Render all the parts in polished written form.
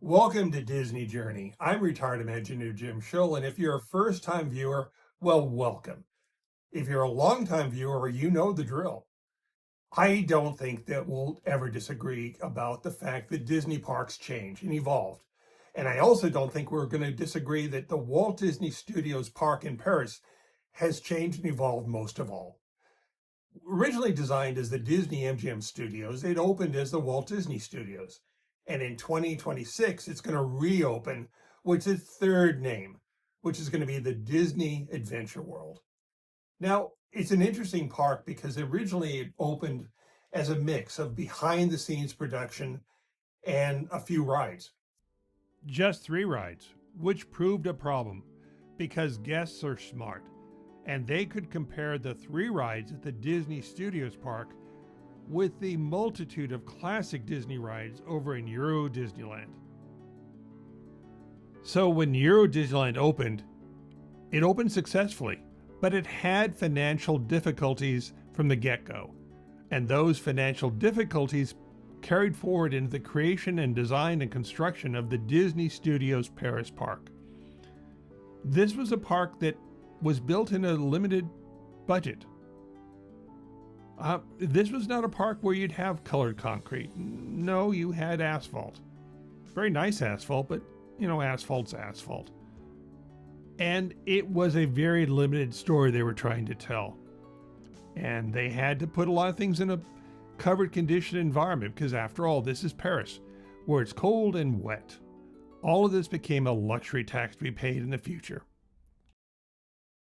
Welcome to Disney Journey. I'm retired Imagineer Jim Shull, and if you're a first-time viewer, well, welcome. If you're a long-time viewer, you know the drill. I don't think that we'll ever disagree about the fact that Disney parks change and evolved. And I also don't think we're going to disagree that the Walt Disney Studios park in Paris has changed and evolved most of all. Originally designed as the Disney MGM Studios, it opened as the Walt Disney Studios. And in 2026, it's going to reopen with its third name, which is going to be the Disney Adventure World. Now, it's an interesting park because originally it opened as a mix of behind the scenes production and a few rides. Just 3 rides, which proved a problem because guests are smart and they could compare the 3 rides at the Disney Studios park with the multitude of classic Disney rides over in Euro Disneyland. So when Euro Disneyland opened, it opened successfully, but it had financial difficulties from the get-go. And those financial difficulties carried forward into the creation and design and construction of the Disney Studios Paris park. This was a park that was built in a limited budget. This was not a park where you'd have colored concrete. No, you had asphalt. Very nice asphalt, but asphalt's asphalt. And it was a very limited story they were trying to tell. And they had to put a lot of things in a covered condition environment because after all, this is Paris, where it's cold and wet. All of this became a luxury tax to be paid in the future.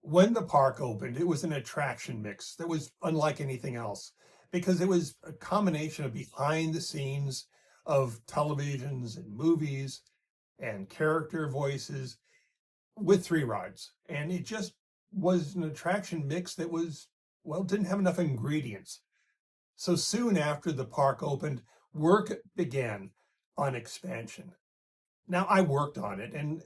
When the park opened, it was an attraction mix that was unlike anything else because it was a combination of behind the scenes of televisions and movies and character voices with 3 rides. And it just was an attraction mix that didn't have enough ingredients. So soon after the park opened, work began on expansion. Now, I worked on it, and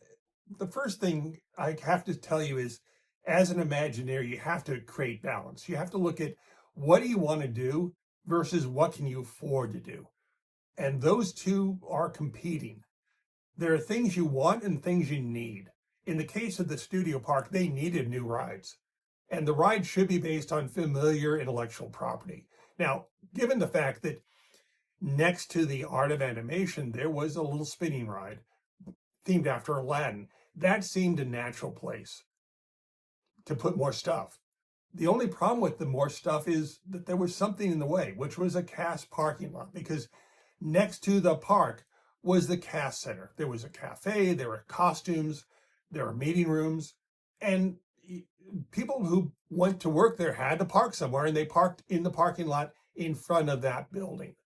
the first thing I have to tell you is, as an Imagineer, you have to create balance. You have to look at what do you want to do versus what can you afford to do. And those two are competing. There are things you want and things you need. In the case of the studio park, they needed new rides. And the ride should be based on familiar intellectual property. Now, given the fact that next to the Art of Animation, there was a little spinning ride themed after Aladdin, that seemed a natural place to put more stuff. The only problem with the more stuff is that there was something in the way, which was a cast parking lot, because next to the park was the cast center. There was a cafe, there were costumes, there were meeting rooms, and people who went to work there had to park somewhere, and they parked in the parking lot in front of that building.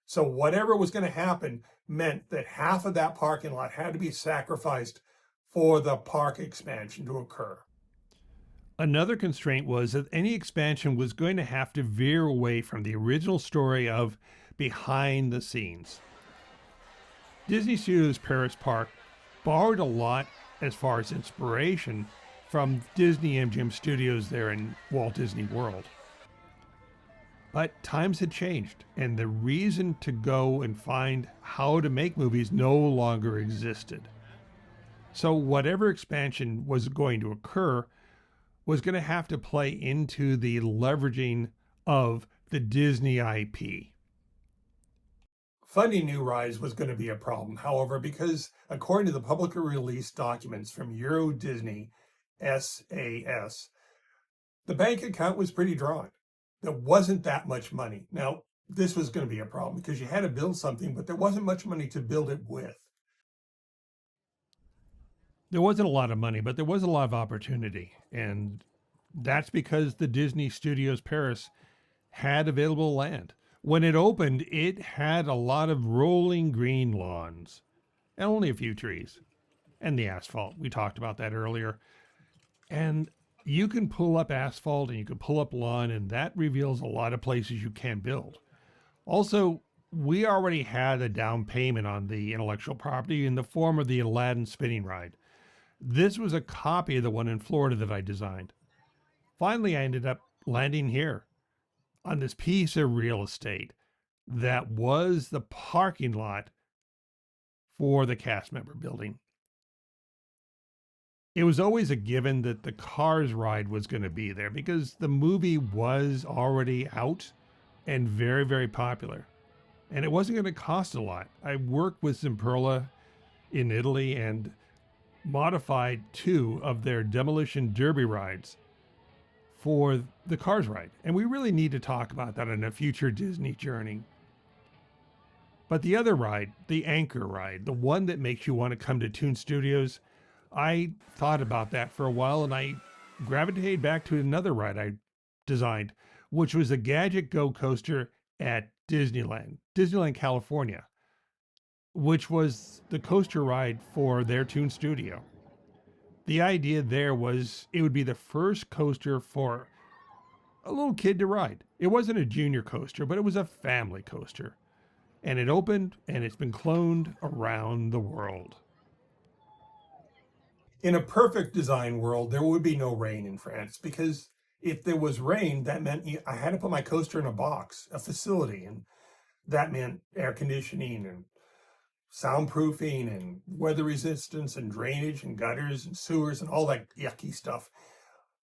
So whatever was going to happen meant that half of that parking lot had to be sacrificed for the park expansion to occur. Another constraint was that any expansion was going to have to veer away from the original story of behind the scenes. Disney Studios Paris Park borrowed a lot as far as inspiration from Disney MGM Studios there in Walt Disney World. But times had changed, and the reason to go and find how to make movies no longer existed. So whatever expansion was going to occur was going to have to play into the leveraging of the Disney IP. Funding new rides was going to be a problem, however, because according to the publicly released documents from Euro Disney SAS, the bank account was pretty drawn. There wasn't that much money. Now, this was going to be a problem because you had to build something, but there wasn't much money to build it with. There wasn't a lot of money, but there was a lot of opportunity. And that's because the Disney Studios Paris had available land. When it opened, it had a lot of rolling green lawns and only a few trees and the asphalt. We talked about that earlier. And you can pull up asphalt and you can pull up lawn, and that reveals a lot of places you can build. Also, we already had a down payment on the intellectual property in the form of the Aladdin spinning ride. This was a copy of the one in Florida that I designed. Finally, I ended up landing here on this piece of real estate that was the parking lot for the cast member building. It was always a given that the Cars ride was going to be there because the movie was already out and very, very popular. And it wasn't going to cost a lot. I worked with Zimperla in Italy and modified two of their demolition derby rides for the Cars ride. And we really need to talk about that in a future Disney journey. But the other ride, the Anchor ride, the one that makes you want to come to Toon Studios, I thought about that for a while and I gravitated back to another ride I designed, which was the Gadget Go coaster at Disneyland, California, which was the coaster ride for their Toon Studio. The idea there was it would be the first coaster for a little kid to ride. It wasn't a junior coaster, but it was a family coaster. And it opened and it's been cloned around the world. In a perfect design world, there would be no rain in France because if there was rain, that meant I had to put my coaster in a box, a facility, and that meant air conditioning and soundproofing and weather resistance and drainage and gutters and sewers and all that yucky stuff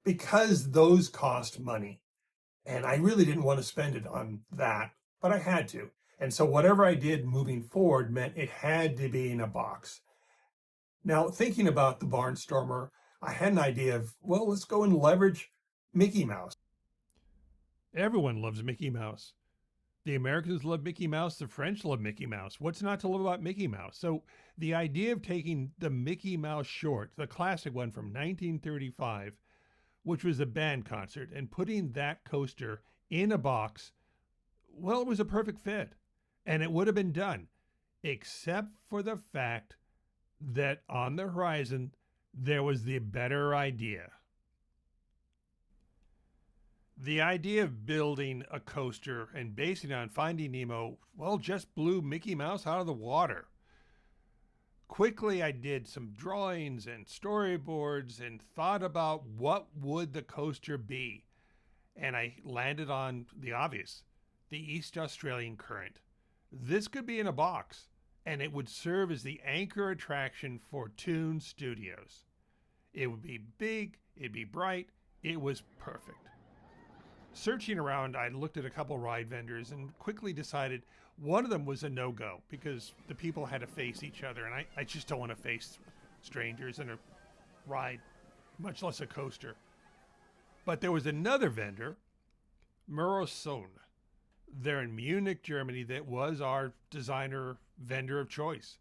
because those cost money. And I really didn't want to spend it on that, but I had to. And so whatever I did moving forward meant it had to be in a box. Now, thinking about the Barnstormer, I had an idea of, well, let's go and leverage Mickey Mouse. Everyone loves Mickey Mouse. The Americans love Mickey Mouse. The French love Mickey Mouse. What's not to love about Mickey Mouse? So the idea of taking the Mickey Mouse short, the classic one from 1935, which was a band concert, and putting that coaster in a box, well, it was a perfect fit. And it would have been done, except for the fact that on the horizon, there was the better idea. The idea of building a coaster and basing it on Finding Nemo, well, just blew Mickey Mouse out of the water. Quickly, I did some drawings and storyboards and thought about what would the coaster be. And I landed on the obvious, the East Australian Current. This could be in a box, and it would serve as the anchor attraction for Toon Studios. It would be big, it'd be bright, it was perfect. Searching around, I looked at a couple ride vendors and quickly decided one of them was a no-go because the people had to face each other, and I just don't want to face strangers in a ride, much less a coaster. But there was another vendor, Murosone. They're in Munich, Germany, that was our designer vendor of choice.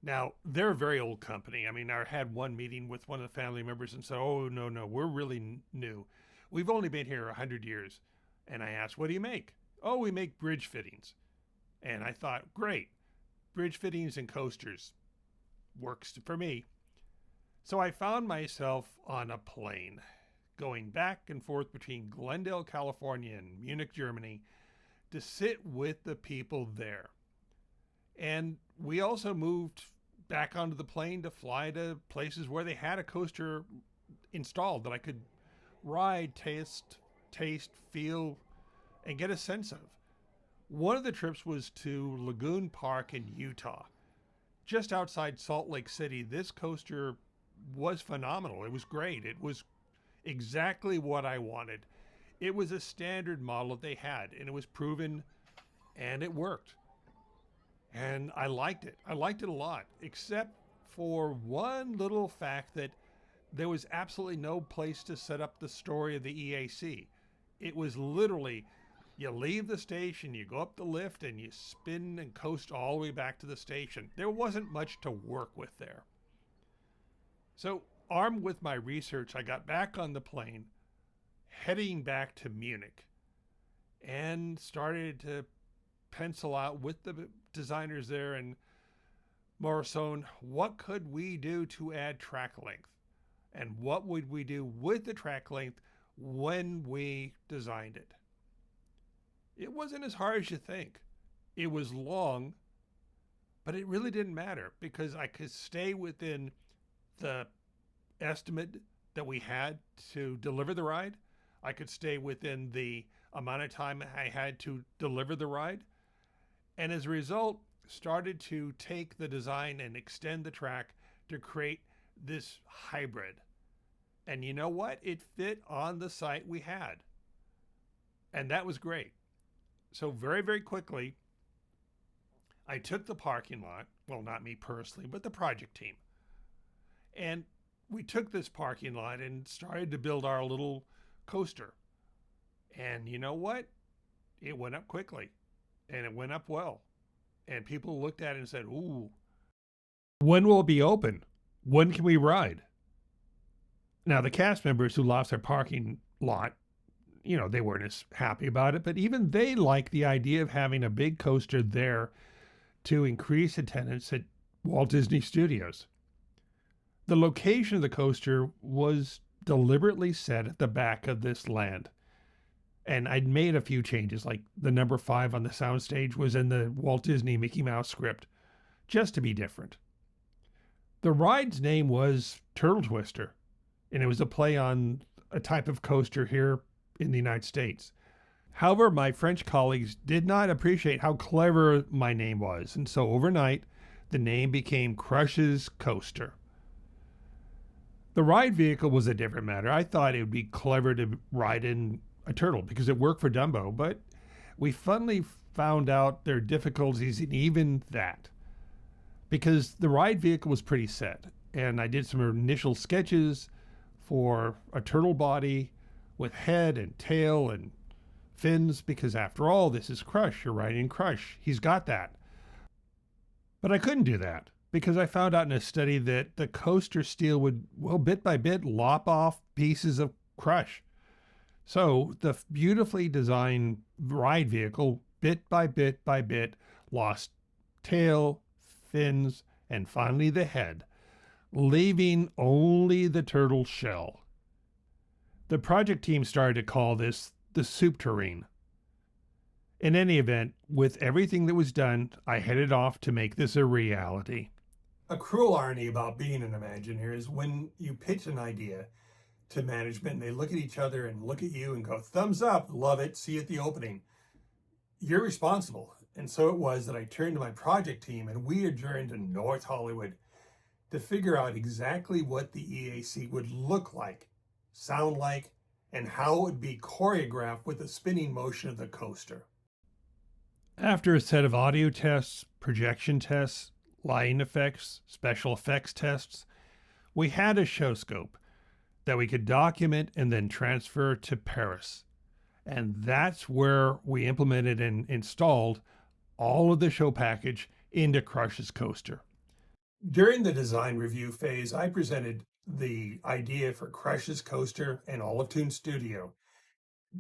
Now, they're a very old company. I mean, I had one meeting with one of the family members and said, oh, no, we're really new. We've only been here 100 years. And I asked, what do you make? Oh, we make bridge fittings. And I thought, great, bridge fittings and coasters works for me. So I found myself on a plane going back and forth between Glendale, California and Munich, Germany to sit with the people there. And we also moved back onto the plane to fly to places where they had a coaster installed that I could ride, taste, feel, and get a sense of. One of the trips was to Lagoon Park in Utah. Just outside Salt Lake City, this coaster was phenomenal. It was great. It was exactly what I wanted. It was a standard model that they had, and it was proven, and it worked. And I liked it. I liked it a lot, except for one little fact that there was absolutely no place to set up the story of the EAC. It was literally, you leave the station, you go up the lift, and you spin and coast all the way back to the station. There wasn't much to work with there. So, armed with my research, I got back on the plane, heading back to Munich, and started to pencil out with the designers there and Morrison, what could we do to add track length? And what would we do with the track length when we designed it? It wasn't as hard as you think. It was long, but it really didn't matter because I could stay within the estimate that we had to deliver the ride. I could stay within the amount of time I had to deliver the ride. And as a result, started to take the design and extend the track to create this hybrid. And you know what? It fit on the site we had. And that was great. So, very, very quickly, I took the parking lot. Well, not me personally, but the project team. And we took this parking lot and started to build our little coaster. And you know what? It went up quickly and it went up well. And people looked at it and said, "Ooh, when will it be open? When can we ride?" Now, the cast members who lost their parking lot, they weren't as happy about it, but even they liked the idea of having a big coaster there to increase attendance at Walt Disney Studios. The location of the coaster was deliberately set at the back of this land. And I'd made a few changes, like the number 5 on the soundstage was in the Walt Disney Mickey Mouse script, just to be different. The ride's name was Turtle Twister, and it was a play on a type of coaster here in the United States. However, my French colleagues did not appreciate how clever my name was, and so overnight, the name became Crush's Coaster. The ride vehicle was a different matter. I thought it would be clever to ride in a turtle because it worked for Dumbo, but we finally found out there are difficulties in even that because the ride vehicle was pretty set. And I did some initial sketches for a turtle body with head and tail and fins because after all, this is Crush. You're riding Crush. He's got that. But I couldn't do that because I found out in a study that the coaster steel would, well, bit by bit, lop off pieces of Crush. So the beautifully designed ride vehicle, bit by bit, lost tail, fins, and finally the head, leaving only the turtle shell. The project team started to call this the soup tureen. In any event, with everything that was done, I headed off to make this a reality. A cruel irony about being an Imagineer is when you pitch an idea to management and they look at each other and look at you and go, thumbs up, love it, see you at the opening. You're responsible. And so it was that I turned to my project team and we adjourned to North Hollywood to figure out exactly what the EAC would look like, sound like, and how it would be choreographed with the spinning motion of the coaster. After a set of audio tests, projection tests, lighting effects, special effects tests, we had a show scope that we could document and then transfer to Paris. And that's where we implemented and installed all of the show package into Crush's coaster. During the design review phase, I presented the idea for Crush's coaster and all of Toon Studio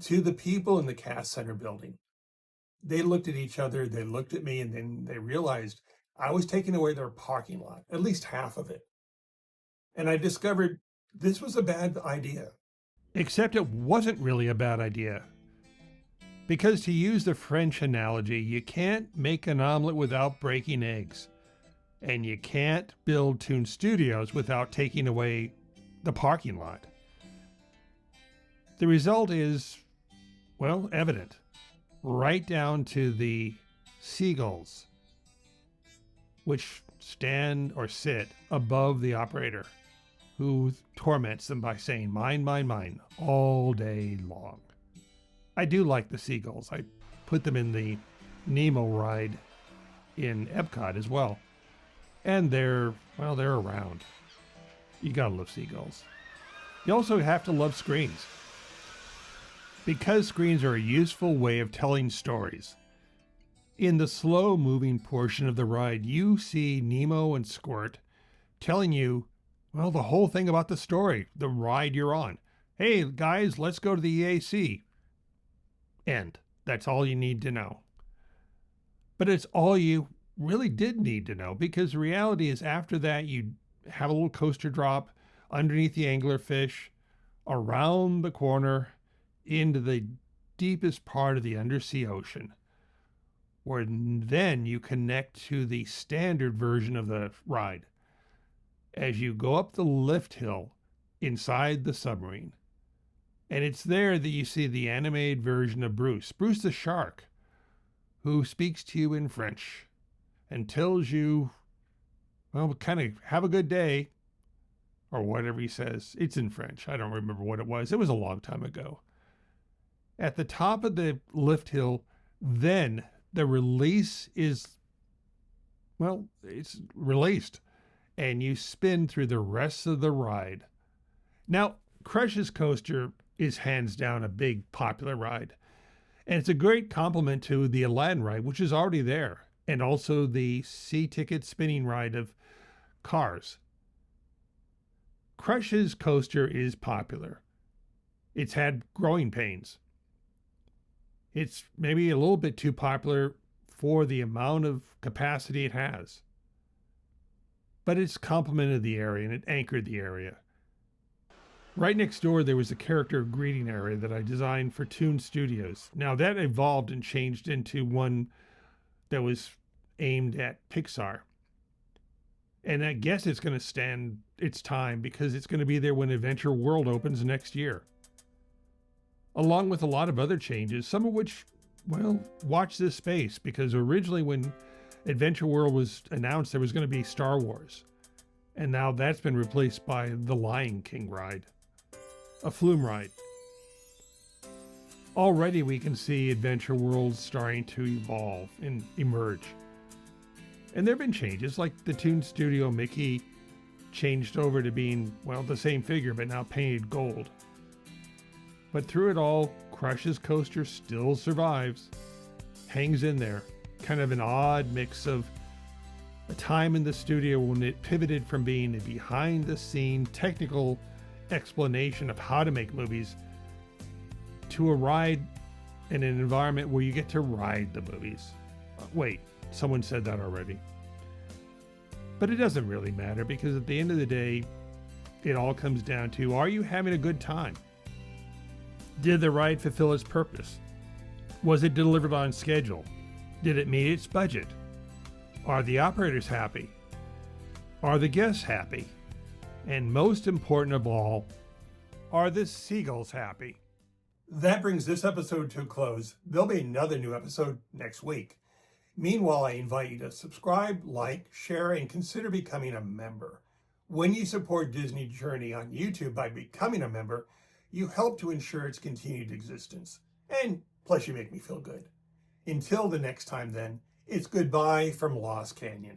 to the people in the Cast Center building. They looked at each other, they looked at me, and then they realized I was taking away their parking lot, at least half of it. And I discovered this was a bad idea. Except it wasn't really a bad idea. Because to use the French analogy, you can't make an omelet without breaking eggs. And you can't build Toon Studios without taking away the parking lot. The result is, well, evident. Right down to the seagulls, which stand or sit above the operator, who torments them by saying, mine, mine, mine, all day long. I do like the seagulls. I put them in the Nemo ride in Epcot as well. And they're around. You gotta love seagulls. You also have to love screens. Because screens are a useful way of telling stories. In the slow-moving portion of the ride, you see Nemo and Squirt telling you, well, the whole thing about the story, the ride you're on. Hey, guys, let's go to the EAC. End. That's all you need to know. But it's all you really did need to know, because the reality is after that, you have a little coaster drop underneath the anglerfish, around the corner, into the deepest part of the undersea ocean, where then you connect to the standard version of the ride as you go up the lift hill inside the submarine. And it's there that you see the animated version of Bruce the shark, who speaks to you in French and tells you, well, kind of have a good day, or whatever he says. It's in French. I don't remember what it was. It was a long time ago. At the top of the lift hill, then the release is, well, it's released, and you spin through the rest of the ride. Now, Crush's Coaster is hands down a big popular ride, and it's a great complement to the Aladdin ride, which is already there, and also the C-ticket spinning ride of Cars. Crush's Coaster is popular. It's had growing pains. It's maybe a little bit too popular for the amount of capacity it has. But it's complemented the area and it anchored the area. Right next door, there was a character greeting area that I designed for Toon Studios. Now, that evolved and changed into one that was aimed at Pixar. And I guess it's going to stand its time because it's going to be there when Adventure World opens next year. Along with a lot of other changes, some of which, well, watch this space, because originally when Adventure World was announced, there was going to be Star Wars. And now that's been replaced by the Lion King ride, a flume ride. Already we can see Adventure World starting to evolve and emerge. And there have been changes, like the Toon Studio Mickey changed over to being, well, the same figure, but now painted gold. But through it all, Crush's Coaster still survives, hangs in there. Kind of an odd mix of a time in the studio when it pivoted from being a behind-the-scene technical explanation of how to make movies to a ride in an environment where you get to ride the movies. Wait, someone said that already. But it doesn't really matter, because at the end of the day, it all comes down to, are you having a good time? Did the ride fulfill its purpose? Was it delivered on schedule? Did it meet its budget? Are the operators happy? Are the guests happy? And most important of all, are the seagulls happy? That brings this episode to a close. There'll be another new episode next week. Meanwhile, I invite you to subscribe, like, share, and consider becoming a member. When you support Disney Journey on YouTube by becoming a member, you help to ensure its continued existence. And plus you make me feel good. Until the next time then, it's goodbye from Lost Canyon.